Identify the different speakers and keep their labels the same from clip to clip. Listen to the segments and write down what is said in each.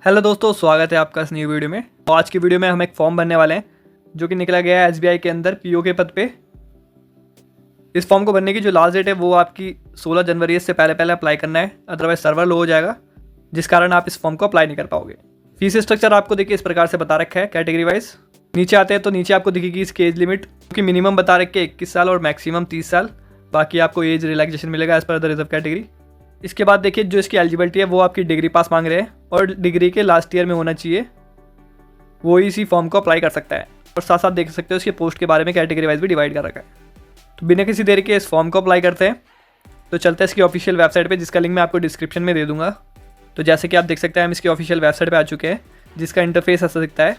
Speaker 1: Hello दोस्तों, स्वागत है आपका इस न्यू वीडियो में। तो आज की वीडियो में हम एक फॉर्म भरने वाले हैं जो कि निकला गया है एसबीआई के अंदर पीओ के पद पे। इस फॉर्म को भरने की जो लास्ट डेट है वो आपकी 16 जनवरी है। इससे पहले पहले अप्लाई करना है, अदरवाइज सर्वर लो हो जाएगा, जिस कारण आप इस फॉर्म को अप्लाई नहीं कर पाओगे। फीस स्ट्रक्चर आपको देखिए इस प्रकार से बता रखा है कैटेगरी वाइज। नीचे आते हैं तो नीचे आपको दिखेगी इसकी एज लिमिट, क्योंकि मिनिमम बता रखे 21 साल और मैक्सिमम 30 साल। बाकी आपको एज रिलैक्सेशन मिलेगा एज पर द रिजर्व कैटेगरी। इसके बाद देखिए जो इसकी एलिजिबिलिटी है वो आपकी डिग्री पास मांग रहे हैं और डिग्री के लास्ट ईयर में होना चाहिए, वो इसी फॉर्म को अप्लाई कर सकता है। और साथ साथ देख सकते हो इसके पोस्ट के बारे में कैटेगरी वाइज भी डिवाइड कर रखा है। तो बिना किसी देरी के इस फॉर्म को अप्लाई करते हैं। तो चलते हैं इसकी ऑफिशियल वेबसाइट पे, जिसका लिंक मैं आपको डिस्क्रिप्शन में दे दूंगा। तो जैसे कि आप देख सकते हैं हम इसकी ऑफिशियल वेबसाइट पे आ चुके हैं, जिसका इंटरफेस ऐसा दिखता है।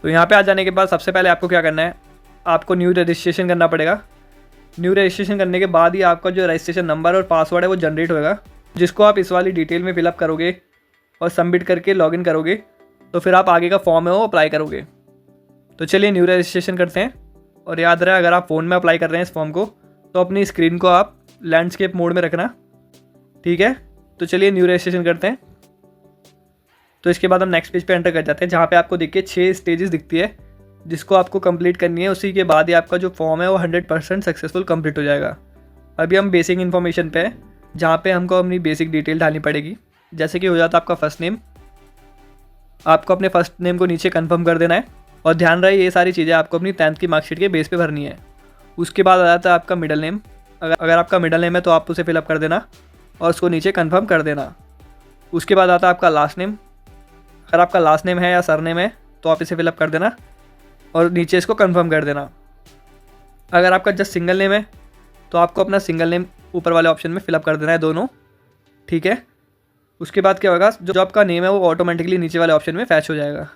Speaker 1: तो यहाँ पे आ जाने के बाद सबसे पहले आपको क्या करना है, आपको न्यू रजिस्ट्रेशन करना पड़ेगा। न्यू रजिस्ट्रेशन करने के बाद ही आपका जो रजिस्ट्रेशन नंबर और पासवर्ड है वो जनरेट होगा, जिसको आप इस वाली डिटेल में फिलअप करोगे और सबमिट करके लॉगिन करोगे। तो फिर आप आगे का फॉर्म है वो अप्लाई करोगे। तो चलिए न्यू रजिस्ट्रेशन करते हैं। और याद रहे, अगर आप फ़ोन में अप्लाई कर रहे हैं इस फॉर्म को तो अपनी स्क्रीन को आप लैंडस्केप मोड में रखना, ठीक है। तो चलिए न्यू रजिस्ट्रेशन करते हैं। तो इसके बाद हम नेक्स्ट पेज पे एंटर कर जाते हैं, जहाँ पे आपको देखिए 6 स्टेजेस दिखती है, जिसको आपको कंप्लीट करनी है। उसी के बाद ही आपका जो फॉर्म है वो 100% सक्सेसफुल कंप्लीट हो जाएगा। अभी हम बेसिक इन्फॉर्मेशन पे हैं, जहाँ पे हमको अपनी बेसिक डिटेल डालनी पड़ेगी। जैसे कि हो जाता है आपका फर्स्ट नेम, आपको अपने फर्स्ट नेम को नीचे कंफर्म कर देना है। और ध्यान रहे ये सारी चीज़ें आपको अपनी 10th की मार्कशीट के बेस पे भरनी है। उसके बाद आ जाता है आपका मिडल नेम। अगर आपका मिडल नेम है तो आप उसे फिलअप कर देना और उसको नीचे कन्फर्म कर देना। उसके बाद आता है आपका लास्ट नेम। अगर आपका लास्ट नेम है या सर नेम है तो आप इसे फिलअप कर देना और नीचे इसको कंफर्म कर देना। अगर आपका जस्ट सिंगल नेम है तो आपको अपना सिंगल नेम ऊपर वाले ऑप्शन में फिलअप कर देना है दोनों, ठीक है। उसके बाद क्या होगा, जो आपका नेम है वो ऑटोमेटिकली नीचे वाले ऑप्शन में फैच हो जाएगा।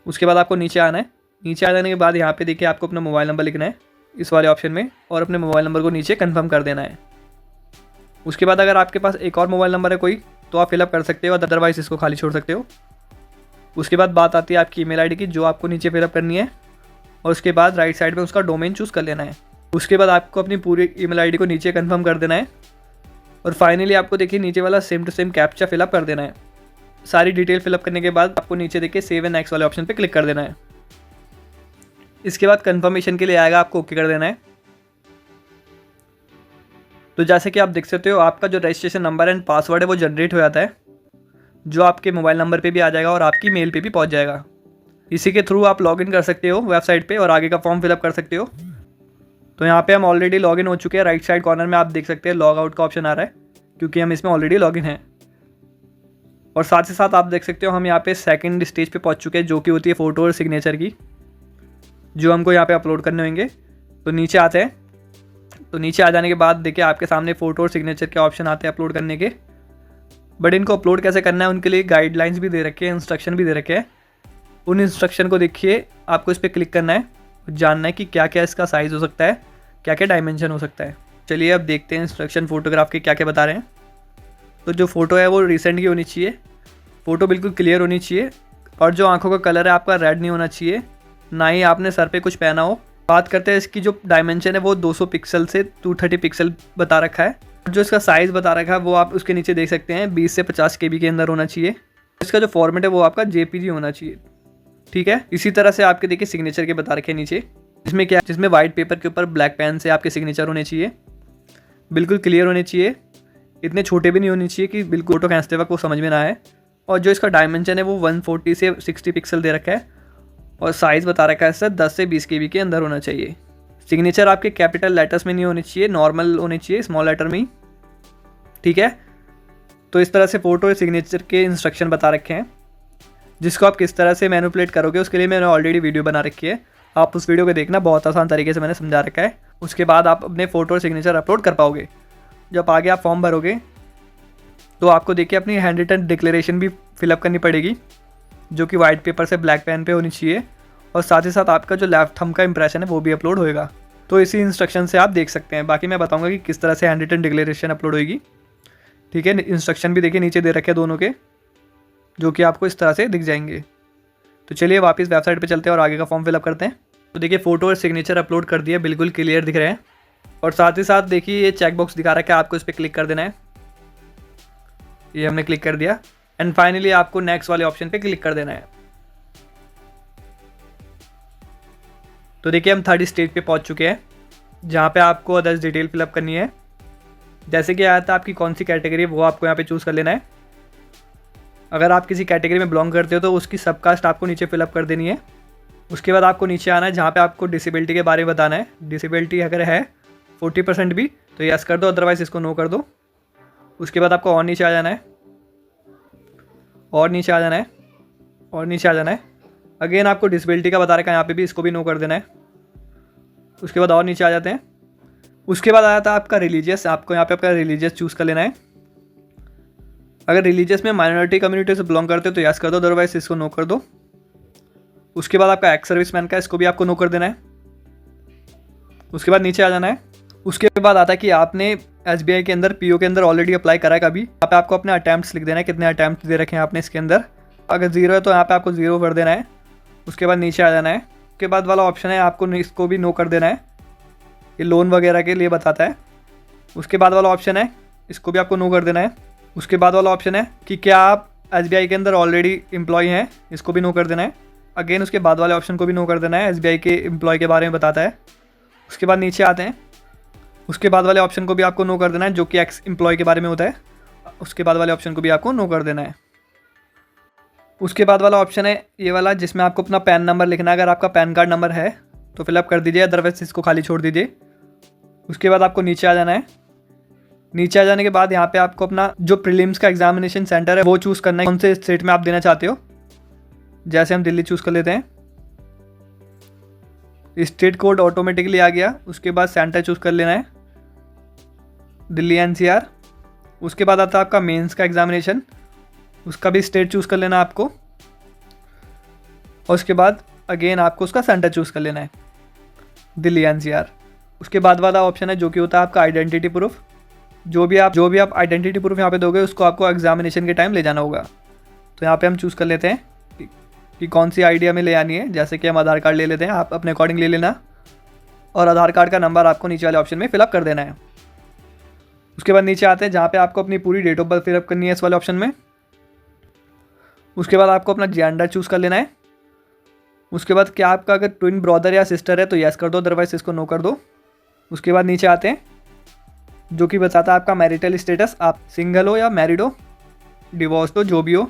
Speaker 1: उसके बाद आपको नीचे आना है। नीचे आ जाने के बाद यहाँ पे देखिए आपको अपना मोबाइल नंबर लिखना है इस वाले ऑप्शन में, और अपने मोबाइल नंबर को नीचे कन्फर्म कर देना है। उसके बाद अगर आपके पास एक और मोबाइल नंबर है कोई तो आप फिलअप कर सकते हो, अदरवाइज इसको खाली छोड़ सकते हो। उसके बाद बात आती है आपकी ईमेल आईडी की, जो आपको नीचे फिलअप करनी है। और उसके बाद राइट साइड में उसका डोमेन चूज़ कर लेना है। उसके बाद आपको अपनी पूरी ईमेल आईडी को नीचे कंफर्म कर देना है। और फाइनली आपको देखिए नीचे वाला same to same captcha fill up कर देना है। सारी डिटेल फिलअप करने के बाद आपको नीचे देखिए सेव एंड नेक्स्ट वाले ऑप्शन पर क्लिक कर देना है। इसके बाद कन्फर्मेशन के लिए आएगा, आपको ओके कर देना है। तो जैसे कि आप देख सकते हो आपका जो रजिस्ट्रेशन नंबर एंड पासवर्ड है वो जनरेट हो जाता है, जो आपके मोबाइल नंबर पे भी आ जाएगा और आपकी मेल पे भी पहुंच जाएगा। इसी के थ्रू आप लॉगिन कर सकते हो वेबसाइट पे और आगे का फॉर्म फिलअप कर सकते हो। तो यहाँ पे हम ऑलरेडी लॉगिन हो चुके हैं। राइट साइड कॉर्नर में आप देख सकते हैं लॉग आउट का ऑप्शन आ रहा है, क्योंकि हम इसमें ऑलरेडी लॉगिन हैं। और साथ ही साथ आप देख सकते हो हम यहाँ पे सेकेंड स्टेज पे पहुँच चुके हैं, जो कि होती है फ़ोटो और सिग्नेचर की, जो हमको यहाँ पे अपलोड करने होंगे। तो नीचे आते हैं। तो नीचे आ जाने के बाद देखिए आपके सामने फ़ोटो और सिग्नेचर के ऑप्शन आते हैं अपलोड करने के। बट इनको अपलोड कैसे करना है उनके लिए गाइडलाइंस भी दे रखे हैं, इंस्ट्रक्शन भी दे रखे हैं। उन इंस्ट्रक्शन को देखिए, आपको इस पर क्लिक करना है, जानना है कि क्या क्या इसका साइज़ हो सकता है, क्या क्या डायमेंशन हो सकता है। चलिए अब देखते हैं इंस्ट्रक्शन फ़ोटोग्राफ के क्या क्या बता रहे हैं। तो जो फ़ोटो है वो रिसेंट की होनी चाहिए, फ़ोटो बिल्कुल क्लियर होनी चाहिए, और जो आँखों का कलर है आपका रेड नहीं होना चाहिए, ना ही आपने सर पर कुछ पहना हो। बात करते हैं इसकी जो डायमेंशन है वो 200 पिक्सल से 230 पिक्सल बता रखा है। जो इसका साइज़ बता रखा है वो आप उसके नीचे देख सकते हैं, 20 से 50 KB के अंदर होना चाहिए। इसका जो फॉर्मेट है वो आपका JPG होना चाहिए, ठीक है। इसी तरह से आपके देखिए सिग्नेचर के बता रखे हैं नीचे, जिसमें वाइट पेपर के ऊपर ब्लैक पेन से आपके सिग्नेचर होने चाहिए, बिल्कुल क्लियर होने चाहिए, इतने छोटे भी नहीं होने चाहिए कि बिल्कुल फोटो खींचते वक्त वो समझ में ना आए। और जो इसका डायमेंशन है वो 140 से 60 पिक्सल दे रखा है, और साइज़ बता रखा है इससे 10 से 20 KB के अंदर होना चाहिए। सिग्नेचर आपके कैपिटल लेटर्स में नहीं होनी चाहिए, नॉर्मल होने चाहिए, स्मॉल लेटर में ही, ठीक है। तो इस तरह से फ़ोटो और सिग्नेचर के इंस्ट्रक्शन बता रखे हैं, जिसको आप किस तरह से मैनिपुलेट करोगे उसके लिए मैंने ऑलरेडी वीडियो बना रखी है। आप उस वीडियो को देखना, बहुत आसान तरीके से मैंने समझा रखा है। उसके बाद आप अपने फ़ोटो और सिग्नेचर अपलोड कर पाओगे। जब आगे आप फॉर्म भरोगे तो आपको देखिए अपनी हैंड रिटन डिक्लेरेशन भी फिलअप करनी पड़ेगी, जो कि वाइट पेपर से ब्लैक पेन पे होनी चाहिए। और साथ ही साथ आपका जो लेफ्ट थंब का इंप्रेशन है वो भी अपलोड होएगा। तो इसी इंस्ट्रक्शन से आप देख सकते हैं। बाकी मैं बताऊंगा कि किस तरह से हैंड रिटन डिक्लेरेशन अपलोड होगी, ठीक है। इंस्ट्रक्शन भी देखिए नीचे दे रखे हैं दोनों के, जो कि आपको इस तरह से दिख जाएंगे। तो चलिए वापस वेबसाइट पे चलते हैं और आगे का फॉर्म फिलअप करते हैं। तो देखिए फ़ोटो और सिग्नेचर अपलोड कर दिया, बिल्कुल क्लियर दिख रहे हैं। और साथ ही साथ देखिए ये चेक बॉक्स दिखा रखा है, आपको इस पर क्लिक कर देना है। ये हमने क्लिक कर दिया एंड फाइनली आपको नेक्स्ट वाले ऑप्शन पे क्लिक कर देना है। तो देखिए हम थर्ड स्टेज पे पहुंच चुके हैं जहाँ पे आपको अदर्स डिटेल फिलअप करनी है। जैसे कि आया था आपकी कौन सी कैटेगरी है वो आपको यहाँ पे चूज़ कर लेना है। अगर आप किसी कैटेगरी में बिलोंग करते हो तो उसकी सबकास्ट आपको नीचे फिलअप कर देनी है। उसके बाद आपको नीचे आना है जहाँ पे आपको डिसेबिलिटी के बारे में बताना है। डिसेबिलिटी अगर है 40% भी तो यस कर दो, अदरवाइज़ इसको नो कर दो। उसके बाद आपको और नीचे आ जाना है, और नीचे आ जाना है, और नीचे आ जाना है। अगेन आपको डिसेबिलिटी का बता रखा है यहाँ पे भी, इसको भी नो कर देना है। उसके बाद और नीचे आ जाते हैं। उसके बाद आया था आपका रिलीजियस, आपको यहाँ पे आपका रिलीजियस चूज़ कर लेना है। अगर रिलीजियस में माइनॉरिटी कम्युनिटी से बिलोंग करते हो तो यस कर दो, अदरवाइज इसको नो कर दो। उसके बाद आपका एक्स सर्विसमैन का, इसको भी आपको नो कर देना है। उसके बाद नीचे आ जाना है। उसके बाद आता है कि आपने SBI के अंदर PO के अंदर ऑलरेडी अप्लाई करा है कभी। यहाँ पे आपको अपने अटैम्प्ट्स लिख देना है, कितने अटैम्प्ट दे रखे हैं आपने इसके अंदर। अगर 0 है तो यहाँ पे आपको 0 कर देना है। उसके बाद नीचे आ जाना है। उसके बाद वाला ऑप्शन है आपको इसको भी नो कर देना है, ये लोन वगैरह के लिए बताता है। उसके बाद वाला ऑप्शन है इसको भी आपको नो कर देना है। उसके बाद वाला ऑप्शन है कि क्या आप SBI के अंदर ऑलरेडी एम्प्लॉय हैं, इसको भी नो कर देना है। अगेन उसके बाद वाले ऑप्शन को भी नो कर देना है, SBI के एम्प्लॉय के बारे में बताता है। उसके बाद नीचे आते हैं। उसके बाद वाले ऑप्शन को भी आपको नो कर देना है जो कि एक्स एम्प्लॉय के बारे में होता है। उसके बाद वाले ऑप्शन को भी आपको नो कर देना है। उसके बाद वाला ऑप्शन है ये वाला जिसमें आपको अपना पैन नंबर लिखना है। अगर आपका पैन कार्ड नंबर है तो फिलअप कर दीजिए, अदरवाइज इसको खाली छोड़ दीजिए। उसके बाद आपको नीचे आ जाना है। नीचे आ जाने के बाद यहाँ पे आपको अपना जो प्रीलिम्स का एग्जामिनेशन सेंटर है वो चूज़ करना है, कौन से स्टेट में आप देना चाहते हो। जैसे हम दिल्ली चूज़ कर लेते हैं, स्टेट कोड ऑटोमेटिकली आ गया। उसके बाद सेंटर चूज़ कर लेना है, दिल्ली NCR। उसके बाद आता है आपका मेंस का एग्जामिनेशन, उसका भी स्टेट चूज़ कर लेना है आपको। और उसके बाद अगेन आपको उसका सेंटर चूज़ कर लेना है, दिल्ली NCR। उसके बाद वाला ऑप्शन है जो कि होता है आपका आइडेंटिटी प्रूफ। जो भी आप आइडेंटिटी प्रूफ यहाँ पे दोगे उसको आपको एग्जामिनेशन के टाइम ले जाना होगा। तो यहाँ पे हम चूज़ कर लेते हैं कि कौन सी ID हमें ले आनी है। जैसे कि हम आधार कार्ड ले लेते हैं, आप अपने अकॉर्डिंग ले लेना। और आधार कार्ड का नंबर आपको नीचे वाले ऑप्शन में फिलअप कर देना है। उसके बाद नीचे आते हैं जहाँ पे आपको अपनी पूरी डेट ऑफ बर्थ फिलअप करनी है इस वाले ऑप्शन में। उसके बाद आपको अपना जेंडर चूज़ कर लेना है। उसके बाद क्या आपका अगर ट्विन ब्रदर या सिस्टर है तो यस कर दो, अदरवाइज इसको नो कर दो। उसके बाद नीचे आते हैं जो कि बताता है आपका मैरिटल स्टेटस, आप सिंगल हो या मैरिड हो, डिवोर्स हो, जो भी हो।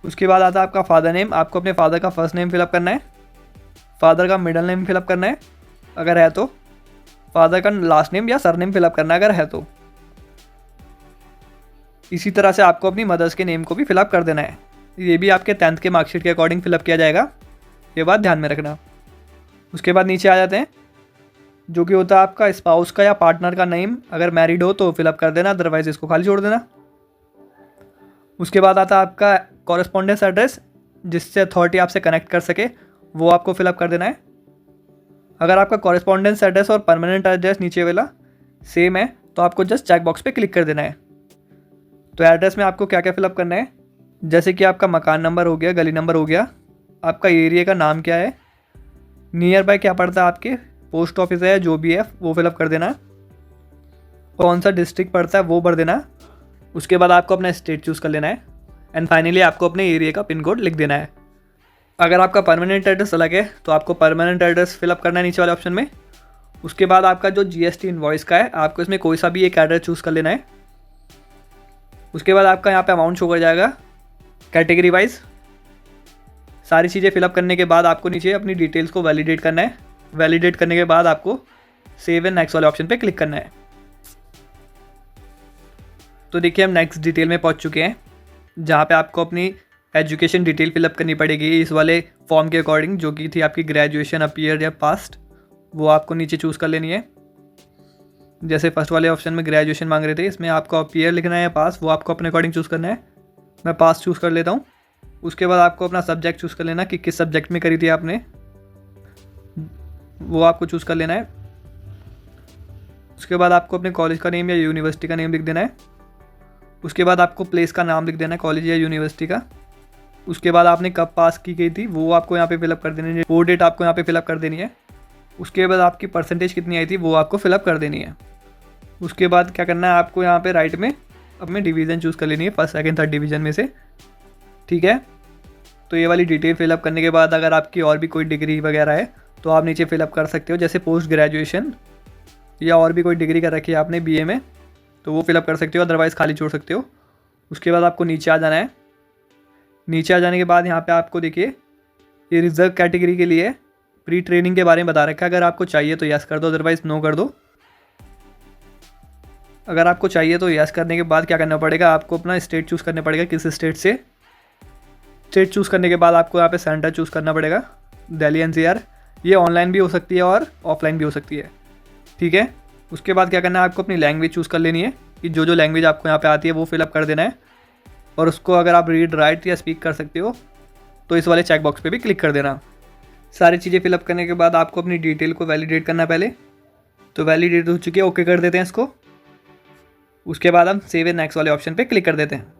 Speaker 1: उसके बाद आता है आपका फादर नेम, आपको अपने फादर का फर्स्ट नेम फिलअप करना है, फादर का मिडिल नेम फिलअप करना है अगर है तो, फादर का लास्ट नेम या सरनेम फिलअप करना है अगर है तो। इसी तरह से आपको अपनी मदर्स के नेम को भी फिलअप कर देना है। ये भी आपके 10th के मार्कशीट के अकॉर्डिंग फिलअप किया जाएगा, ये बात ध्यान में रखना। उसके बाद नीचे आ जाते हैं जो कि होता है आपका स्पाउस का या पार्टनर का नेम, अगर मैरिड हो तो फिलअप कर देना, अदरवाइज इसको खाली छोड़ देना। उसके बाद आता है आपका कॉरेस्पॉन्डेंस एड्रेस, जिससे अथॉरिटी आपसे कनेक्ट कर सके, वो आपको फिलअप कर देना है। अगर आपका कॉरेस्पॉन्डेंस एड्रेस और परमानेंट एड्रेस नीचे वाला सेम है तो आपको जस्ट चेक बॉक्स पे क्लिक कर देना है। तो एड्रेस में आपको क्या क्या फिलअप करना है, जैसे कि आपका मकान नंबर हो गया, गली नंबर हो गया, आपका एरिया का नाम क्या है, नियर बाय क्या पड़ता है आपके, पोस्ट ऑफिस है जो भी है वो फिलअप कर देना, कौन सा डिस्ट्रिक्ट पड़ता है वो भर देना। उसके बाद आपको अपना स्टेट चूज़ कर लेना है एंड फाइनली आपको अपने एरिया का पिन कोड लिख देना है। अगर आपका परमानेंट एड्रेस अलग है तो आपको परमानेंट एड्रेस फिलअप करना है नीचे वाले ऑप्शन में। उसके बाद आपका जो GST इनवॉइस का है आपको इसमें कोई सा भी एक एड्रेस चूज़ कर लेना है। उसके बाद आपका यहाँ पे अमाउंट शो कर जाएगा कैटेगरी वाइज। सारी चीज़ें फिलअप करने के बाद आपको नीचे अपनी डिटेल्स को वैलिडेट करना है। वैलिडेट करने के बाद आपको सेव एंड नेक्स्ट वाले ऑप्शन पे क्लिक करना है। तो देखिए हम नेक्स्ट डिटेल में पहुंच चुके हैं जहाँ पे आपको अपनी एजुकेशन डिटेल फिलअप करनी पड़ेगी इस वाले फॉर्म के अकॉर्डिंग, जो कि थी आपकी ग्रेजुएशन, अपीयर या पास्ट, वो आपको नीचे चूज़ कर लेनी है। जैसे फर्स्ट वाले ऑप्शन में ग्रेजुएशन मांग रहे थे, इसमें आपको अपीयर लिखना है या पास, वो आपको अपने अकॉर्डिंग चूज़ करना है। मैं पास चूज़ कर लेता हूँ। उसके बाद आपको अपना सब्जेक्ट चूज़ कर लेना कि किस सब्जेक्ट में करी थी आपने, वो आपको चूज़ कर लेना है। उसके बाद आपको अपने कॉलेज का नेम या यूनिवर्सिटी का नेम लिख देना है। उसके बाद आपको प्लेस का नाम लिख देना है, कॉलेज या यूनिवर्सिटी का। उसके बाद आपने कब पास की गई थी वो आपको यहाँ पे फिलअप कर देनी है, वो डेट आपको यहाँ पे फिलअप कर देनी है। उसके बाद आपकी परसेंटेज कितनी आई थी वो आपको फिलअप कर देनी है। उसके बाद क्या करना है आपको यहाँ पे राइट में अब मैं डिवीज़न चूज़ कर लेनी है, फर्स्ट सेकंड थर्ड डिवीज़न में से। ठीक है, तो ये वाली डिटेल फिलअप करने के बाद अगर आपकी और भी कोई डिग्री वगैरह है तो आप नीचे फिलअप कर सकते हो, जैसे पोस्ट ग्रेजुएशन या और भी कोई डिग्री कर रखी है आपने बीए में तो वो फिलअप कर सकते हो, अदरवाइज़ खाली छोड़ सकते हो। उसके बाद आपको नीचे आ जाना है। नीचे आ जाने के बाद यहाँ पे आपको देखिए ये रिजर्व कैटेगरी के लिए प्री ट्रेनिंग के बारे में बता रखा है। अगर आपको चाहिए तो यस कर दो, अदरवाइज़ नो कर दो। अगर आपको चाहिए तो यस करने के बाद क्या करना पड़ेगा, आपको अपना स्टेट चूज़ करना पड़ेगा, किस स्टेट से। स्टेट चूज़ करने के बाद आपको यहाँ पे सेंटर चूज़ करना पड़ेगा, दिल्ली एनसीआर। ये ऑनलाइन भी हो सकती है और ऑफलाइन भी हो सकती है। ठीक है, उसके बाद क्या करना है, आपको अपनी लैंग्वेज चूज़ कर लेनी है कि जो लैंग्वेज आपको यहाँ पे आती है वो फिलअप कर देना है। और उसको अगर आप रीड राइट या स्पीक कर सकते हो तो इस वाले चेक बॉक्स पे भी क्लिक कर देना। सारी चीज़ें फिलअप करने के बाद आपको अपनी डिटेल को वैलिडेट करना पहले, तो वैलिडेट हो चुकी है, ओके कर देते हैं इसको। उसके बाद हम सेव एंड नेक्स्ट वाले ऑप्शन पे क्लिक कर देते हैं।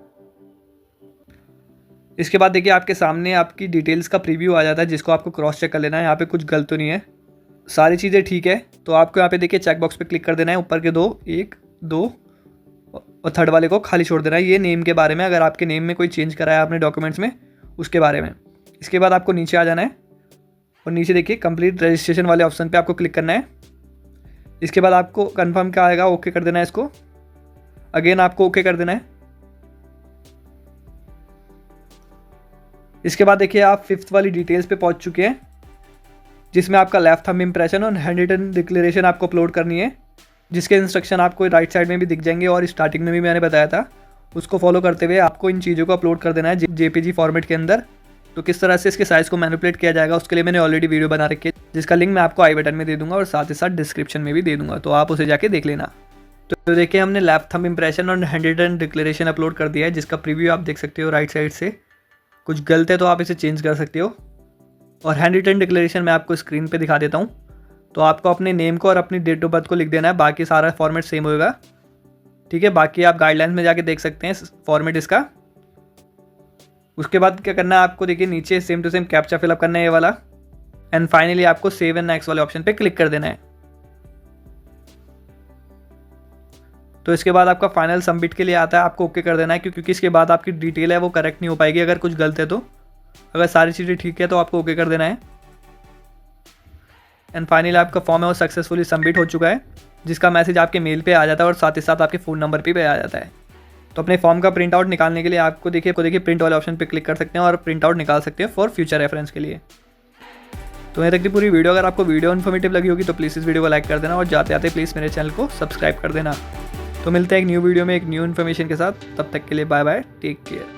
Speaker 1: इसके बाद देखिए आपके सामने आपकी डिटेल्स का प्रीव्यू आ जाता है, जिसको आपको क्रॉस चेक कर लेना है। यहाँ पे कुछ गलत तो नहीं है, सारी चीज़ें ठीक है। तो आपको यहाँ पे देखिए चेक बॉक्स पे क्लिक कर देना है, ऊपर के 2 1 2 और थर्ड वाले को खाली छोड़ देना है। ये नेम के बारे में, अगर आपके नेम में कोई चेंज कराया आपने डॉक्यूमेंट्स में उसके बारे में। इसके बाद आपको नीचे आ जाना है और नीचे देखिए कंप्लीट रजिस्ट्रेशन वाले ऑप्शन पे आपको क्लिक करना है। इसके बाद आपको कंफर्म क्या आएगा, ओके कर देना है इसको। अगेन आपको ओके कर देना है। इसके बाद देखिए आप 5th वाली डिटेल्स पे पहुंच चुके हैं, जिसमें आपका लेफ्ट थंब इंप्रेशन और हैंड रिटन डिक्लेरेशन आपको अपलोड करनी है, जिसके इंस्ट्रक्शन आपको राइट साइड में भी दिख जाएंगे और स्टार्टिंग में भी मैंने बताया था। उसको फॉलो करते हुए आपको इन चीज़ों को अपलोड कर देना है जेपीजी फॉर्मेट के अंदर। तो किस तरह से इसके साइज़ को मैनिपुलेट किया जाएगा उसके लिए मैंने ऑलरेडी वीडियो बना रखी है, जिसका लिंक मैं आपको आई बटन में दे दूंगा और साथ ही साथ डिस्क्रिप्शन में भी दे दूंगा, तो आप उसे जाके देख लेना। तो देखिए हमने लेफ्ट थंब इंप्रेशन और हैंड रिटन डिक्लेरेशन अपलोड कर दिया है, जिसका प्रीव्यू आप देख सकते हो राइट साइड से। कुछ गलत है तो आप इसे चेंज कर सकते हो। और हैंड रिटन डिक्लेरेशन मैं आपको स्क्रीन पे दिखा देता हूँ। तो आपको अपने नेम को और अपनी डेट ऑफ बर्थ को लिख देना है, बाकी सारा फॉर्मेट सेम होगा। ठीक है, बाकी आप गाइडलाइंस में जाके देख सकते हैं फॉर्मेट इसका। उसके बाद क्या करना है, आपको देखिए नीचे same to same captcha fill up करना है ये वाला। एंड फाइनली आपको सेव एंड नेक्स्ट वाले ऑप्शन पे क्लिक कर देना है। तो इसके बाद आपका फाइनल सबमिट के लिए आता है, आपको ओके कर देना है, क्योंकि इसके बाद आपकी डिटेल है वो करेक्ट नहीं हो पाएगी अगर कुछ गलत है तो। अगर सारी चीज़ें ठीक है तो आपको ओके कर देना है। एंड फाइनली आपका फॉर्म है वो सक्सेसफुली सबमिट हो चुका है, जिसका मैसेज आपके मेल पे आ जाता है और साथ ही साथ आपके फ़ोन नंबर पे आ जाता है। तो अपने फॉर्म का प्रिंट आउट निकालने के लिए आपको देखिए प्रिंट वाले ऑप्शन पे क्लिक कर सकते हैं और प्रिंट आउट निकाल सकते हैं फॉर फ्यूचर रेफरेंस के लिए। तो यहाँ तक की पूरी वीडियो, अगर आपको वीडियो इन्फॉर्मेटिव लगी होगी तो प्लीज़ इस वीडियो को लाइक कर देना और जाते आते प्लीज़ मेरे चैनल को सब्सक्राइब कर देना। तो मिलते हैं एक न्यू वीडियो में एक न्यू इन्फॉर्मेशन के साथ, तब तक के लिए बाय बाय, टेक केयर।